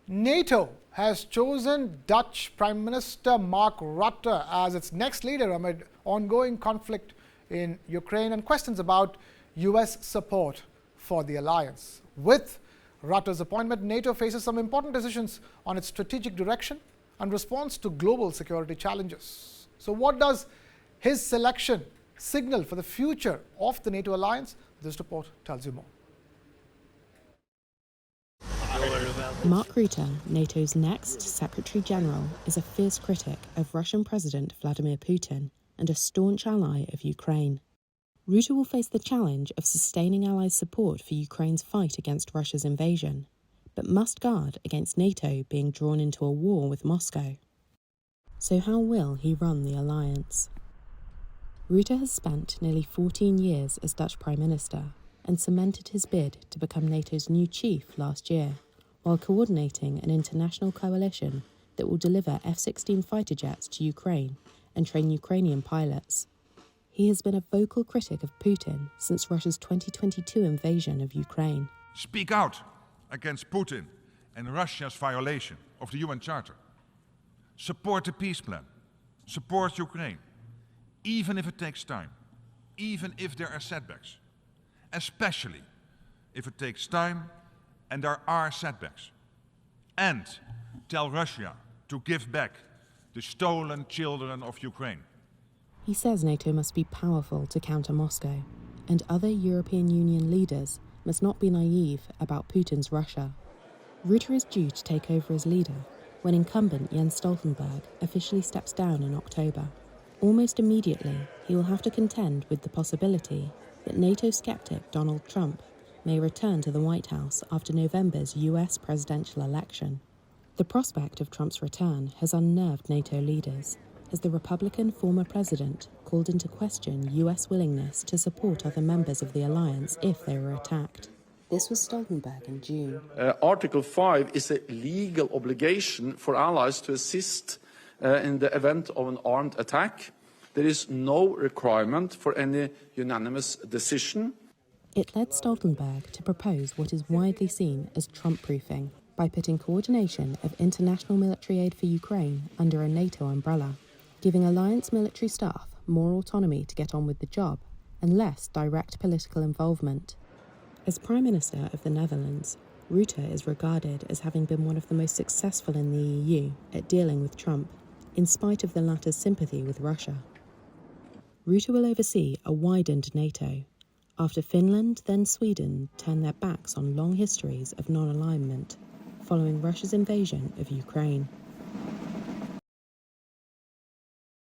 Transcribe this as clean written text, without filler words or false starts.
NATO has chosen Dutch Prime Minister Mark Rutte as its next leader amid ongoing conflict in Ukraine and questions about US support for the alliance. With Rutte's appointment, NATO faces some important decisions on its strategic direction and response to global security challenges. So what does his selection signal for the future of the NATO alliance? This report tells you more. Mark Rutte, NATO's next Secretary General, is a fierce critic of Russian President Vladimir Putin and a staunch ally of Ukraine. Rutte will face the challenge of sustaining allies' support for Ukraine's fight against Russia's invasion, but must guard against NATO being drawn into a war with Moscow. So how will he run the alliance? Rutte has spent nearly 14 years as Dutch Prime Minister and cemented his bid to become NATO's new chief last year, while coordinating an international coalition that will deliver F-16 fighter jets to Ukraine and train Ukrainian pilots. He has been a vocal critic of Putin since Russia's 2022 invasion of Ukraine. Speak out against Putin and Russia's violation of the UN Charter. Support the peace plan. Support Ukraine, even if it takes time, even if there are setbacks, especially if it takes time and there are setbacks. And tell Russia to give back the stolen children of Ukraine. He says NATO must be powerful to counter Moscow, and other European Union leaders must not be naive about Putin's Russia. Rutte is due to take over as leader when incumbent Jens Stoltenberg officially steps down in October. Almost immediately, he will have to contend with the possibility that NATO skeptic Donald Trump may return to the White House after November's US presidential election. The prospect of Trump's return has unnerved NATO leaders, as the Republican former president called into question US willingness to support other members of the alliance if they were attacked. This was Stoltenberg in June. Article 5 is a legal obligation for allies to assist in the event of an armed attack. There is no requirement for any unanimous decision. It led Stoltenberg to propose what is widely seen as Trump-proofing by putting coordination of international military aid for Ukraine under a NATO umbrella, giving alliance military staff more autonomy to get on with the job and less direct political involvement. As Prime Minister of the Netherlands, Rutte is regarded as having been one of the most successful in the EU at dealing with Trump, in spite of the latter's sympathy with Russia. Rutte will oversee a widened NATO, after Finland, then Sweden, turned their backs on long histories of non-alignment following Russia's invasion of Ukraine.